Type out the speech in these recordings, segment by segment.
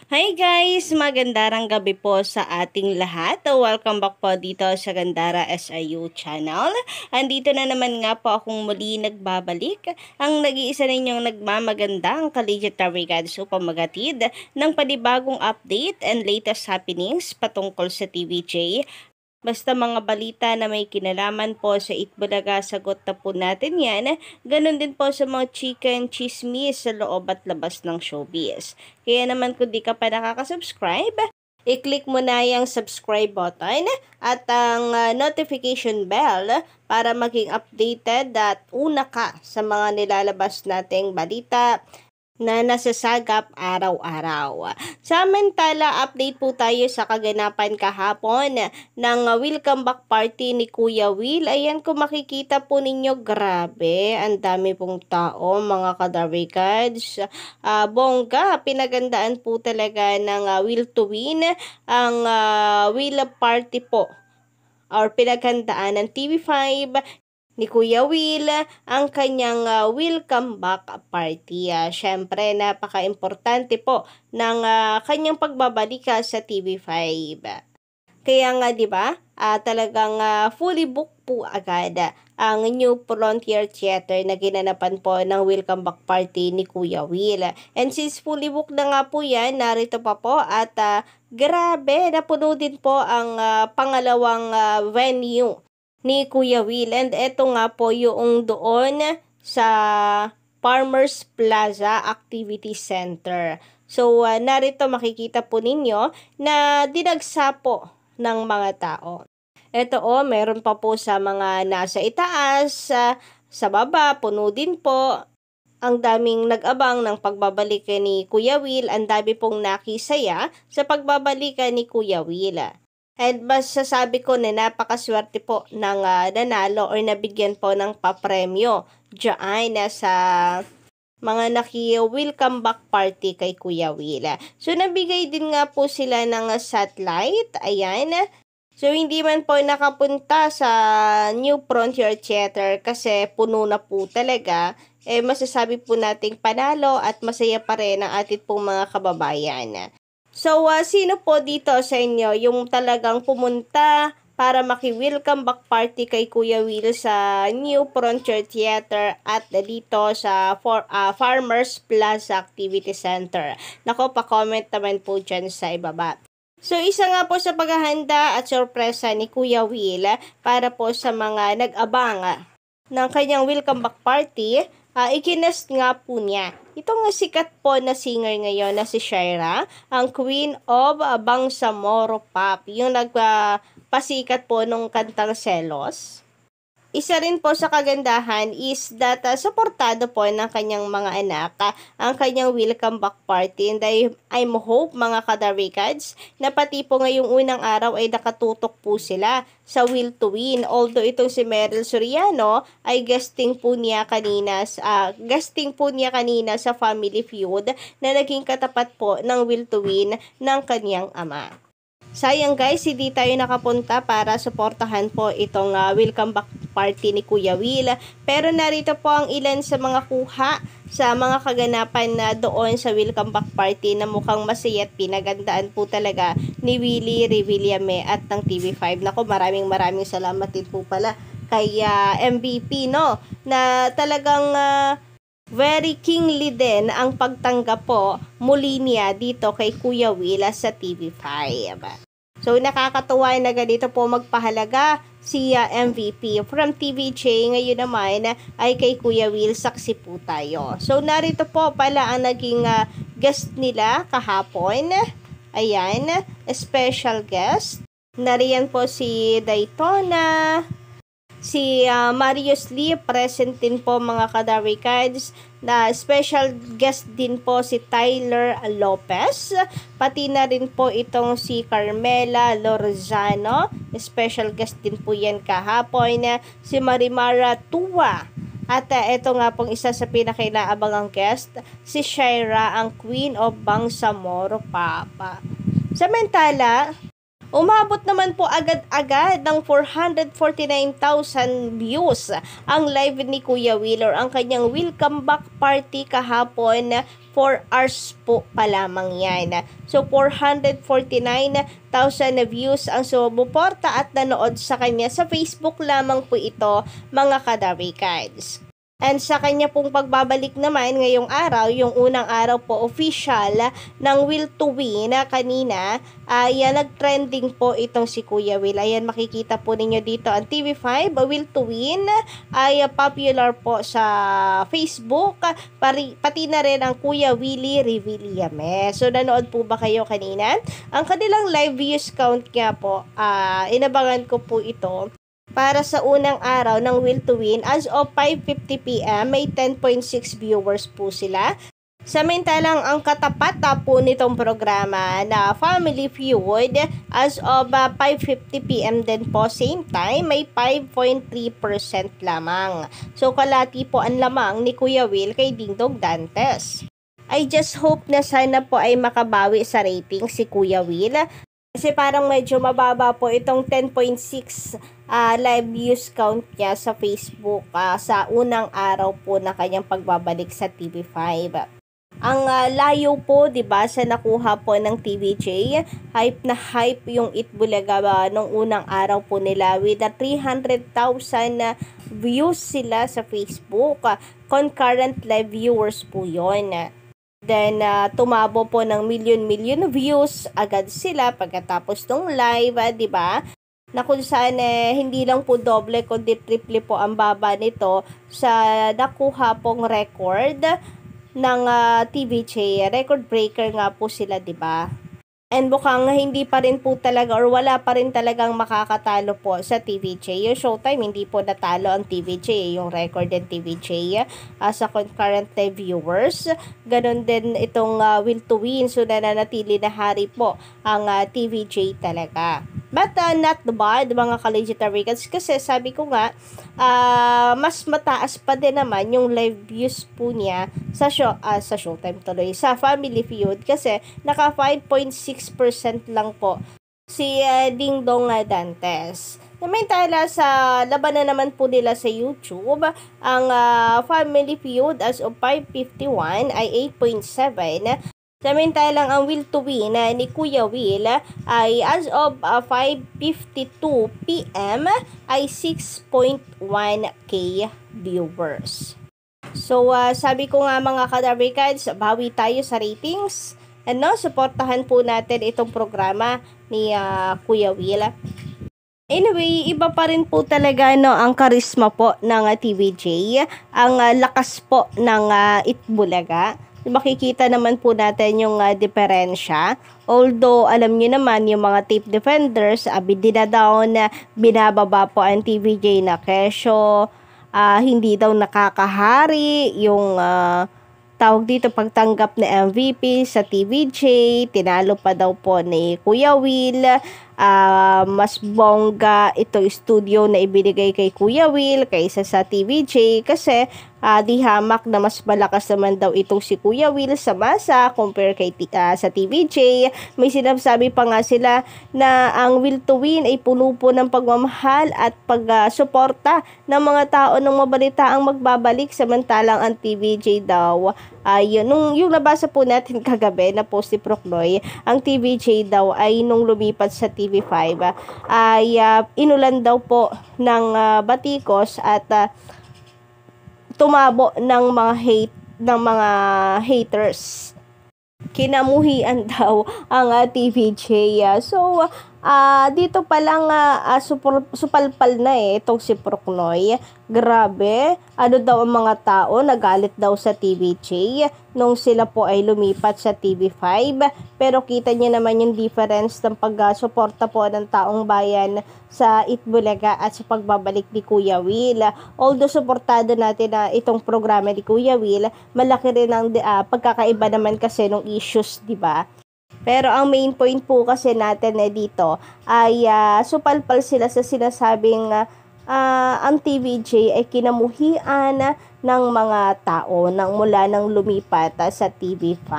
Hi guys! Magandang gabi po sa ating lahat. Welcome back po dito sa Gandara SIU channel. Andito na naman nga po akong muli nagbabalik. Ang nag-iisa ninyong nagmamagandang Kaligitary Gods upang magatid ng panibagong update and latest happenings patungkol sa TVJ. Basta mga balita na may kinalaman po sa Itbulaga, sagot na po natin yan. Ganon din po sa mga chicken chismis sa loob at labas ng showbiz. Kaya naman kung di ka pa nakaka-subscribe, i-click mo na yung subscribe button at ang notification bell para maging updated at una ka sa mga nilalabas nating balita na nasasagap araw-araw. Samantala, update po tayo sa kaganapan kahapon ng welcome back party ni Kuya Will. Ayan, kung makikita po ninyo, grabe, ang dami pong tao, mga kadarikads. Bongga, pinagandaan po talaga ng Will to Win ang Will Party po or pinaghandaan ng TV5 ni Kuya Will ang kanyang welcome back party. Syempre, napaka-importante po ng kanyang pagbabalik sa TV5. Kaya nga 'di ba? Talagang fully booked po agad ang New Frontier Theater na ginanapan po ng welcome back party ni Kuya Will. And since fully booked na nga po yan, narito pa po at grabe, napuno din po ang pangalawang venue ni Kuya Will. And eto nga po yung doon sa Farmers Plaza Activity Center. So, narito makikita po ninyo na dinagsa po ng mga tao. Ito meron pa po sa mga nasa itaas, sa baba, puno din po. Ang daming nag-abang ng pagbabalik ni Kuya Will. Ang dami pong nakisaya sa pagbabalik ni Kuya Will. And masasabi ko na napakaswerte po ng nanalo or nabigyan po ng papremyo dyan sa mga welcome back party kay Kuya Will. So, nabigay din nga po sila ng satellite. Ayan. So, hindi man po nakapunta sa New Frontier Theater kasi puno na po talaga. Masasabi po nating panalo at masaya pa rin ang ating pong mga kababayan. So, sino po dito sa inyo yung talagang pumunta para maki-welcome back party kay Kuya Will sa New Frontier Theater at dito sa Farmers Plaza Activity Center? Nako, pa-comment naman po dyan sa ibaba. So, isa nga po sa paghahanda at sorpresa ni Kuya Will para po sa mga nag-abang ng kanyang welcome back party, ikinest nga po niya itong sikat po na singer ngayon na si Shaira, ang Queen of Bangsamoro Pop, yung nagpasikat po nung kantang Selos. Isa rin po sa kagandahan is that suportado po ng kanyang mga anak ang kanyang welcome back party. And I'm hope mga kadarikads na pati po ngayong unang araw ay nakatutok po sila sa Will to Win. Although itong si Meryl Soriano ay guesting po niya kanina sa Family Feud na naging katapat po ng Will to Win ng kanyang ama. Sayang guys, hindi tayo nakapunta para suportahan po itong welcome back party ni Kuya Will. Pero narito po ang ilan sa mga kuha sa mga kaganapan na doon sa welcome back party na mukhang masaya at pinagandaan po talaga ni Willie Revillame at ng TV5. Nako, maraming salamat din po pala kay MVP na talagang very kingly din ang pagtanggap po muli niya dito kay Kuya Will sa TV5. So, nakakatuwa na ganito po magpahalaga si MVP from TVJ. Ngayon naman ay kay Kuya Will, saksi po tayo. So, narito po pala ang naging guest nila kahapon. Ayan, special guest. Nariyan po si Daytona, si Marius Lee, present din po mga kadarikads. Na special guest din po si Tyler Lopez, pati na rin po itong si Carmela Lorzano, special guest din po yan kahapon, si Marimara Tua, at ito nga pong isa sa pinakailangabangang guest, si Shaira, ang Queen of Bangsamoro Papa. Samantala, Umabot naman po agad-agad ng 449,000 views ang live ni Kuya Will or ang kanyang welcome back party kahapon. 4 hours po pa lamang yan. So 449,000 na views ang sumuporta at nanood sa kanya sa Facebook lamang po ito, mga Kadarikans. And sa kanya pong pagbabalik naman ngayong araw, yung unang araw po official ng Will to Win na kanina, ay nag-trending po itong si Kuya Will. Ayan, makikita po ninyo dito ang TV5, Will to Win ay popular po sa Facebook, pati na rin ang Kuya Willie Revillame. So nanood po ba kayo kanina? Ang kanilang live views count nga po, inabangan ko po ito. Para sa unang araw ng Will to Win, as of 5:50 PM, may 10.6 viewers po sila. Samantalang ang katapat po nitong programa na Family Feud, as of 5:50 PM din po, same time, may 5.3% lamang. So kalati po ang lamang ni Kuya Will kay Dingdong Dantes. I just hope na sana po ay makabawi sa rating si Kuya Will. Kasi parang medyo mababa po itong 10.6 live views count niya sa Facebook sa unang araw po na kanyang pagbabalik sa TV5. Ang layo po, 'di ba, sa nakuha po ng TVJ. Hype na hype yung Itbulaga nung unang araw po nila with 300,000 views sila sa Facebook. Concurrent live viewers po 'yon. Then, tumabo po ng million views agad sila pagkatapos ng live, di ba? Na kung saan hindi lang po doble kundi triple po ang baba nito sa nakuha pong record ng TVJ. Record breaker nga po sila, di ba? And mukhang hindi pa rin po talaga or wala pa rin talagang makakatalo po sa TVJ. Yung Showtime, hindi po natalo ang TVJ, yung record ng TVJ sa concurrent live viewers. Ganon din itong Will to Win. So nananatili na hari po ang TVJ talaga. But not bad, mga Kalegitarians, kasi sabi ko nga, mas mataas pa din naman yung live views po niya sa Showtime tuloy, sa Family Feud, kasi naka 5.6% lang po si Dingdong Dantes. Samantala sa labanan naman po nila sa YouTube, ang Family Feud as of 5:51 ay 8.7. Samantalang ang Will to Win ni Kuya Will ay as of 5:52 PM ay 6.1k viewers. So sabi ko nga, mga Kadarikans, bawi tayo sa ratings. Suportahan po natin itong programa ni Kuya Will. Anyway, iba pa rin po talaga ang karisma po ng TVJ, ang lakas po ng Itbulaga. Makikita naman po natin yung diferensya. Although, alam nyo naman, yung mga tape defenders, dinadawn na binababa po ang TVJ na kesyo. Hindi daw nakakahari yung tawag dito, pagtanggap na MVP sa TVJ. Tinalo pa daw po ni Kuya Will. Mas bongga itong studio na ibinigay kay Kuya Will kaysa sa TVJ, kasi di hamak na mas malakas naman daw itong si Kuya Will sa masa compare kay sa TVJ. May sinasabi pa nga sila na ang Will to Win ay puno po ng pagmamahal at pagsuporta ng mga tao ng mabalita ang magbabalik, samantalang ang TVJ daw yung nabasa po natin kagabi na post ni Procloy, ang TVJ daw ay nung lumipat sa TV5 ay inulan daw po ng batikos at tumabo ng mga haters. Kinamuhian daw ang TVJ. So dito pa lang supalpal na itong si Procnoy. Grabe, ano daw ang mga tao, nagalit daw sa TVJ nung sila po ay lumipat sa TV5. Pero kita niya naman yung difference ng pag-suporta po ng taong bayan sa Itbulaga at sa pagbabalik ni Kuya Will. Although suportado natin na itong programa ni Kuya Will, malaki rin ang pagkakaiba naman kasi ng issues, di ba? Pero ang main point po kasi natin dito ay supalpal sila sa sinasabing ang TVJ ay kinamuhian ng mga tao mula nang lumipat sa TV5.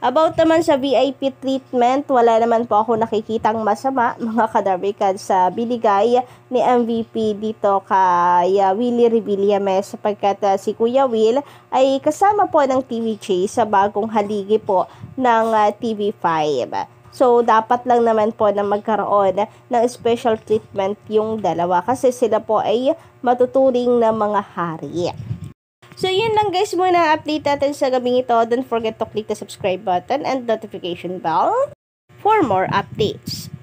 About naman sa VIP treatment, wala naman po ako nakikitang masama mga kadarbikan sa binigay ni MVP dito kay Willie Revillame sapagkat si Kuya Will ay kasama po ng TVJ sa bagong haligi po ng TV5. So, dapat lang naman po na magkaroon ng special treatment yung dalawa kasi sila po ay matuturing na mga hari. So, yun lang guys muna ang update natin sa gabing ito. Don't forget to click the subscribe button and notification bell for more updates.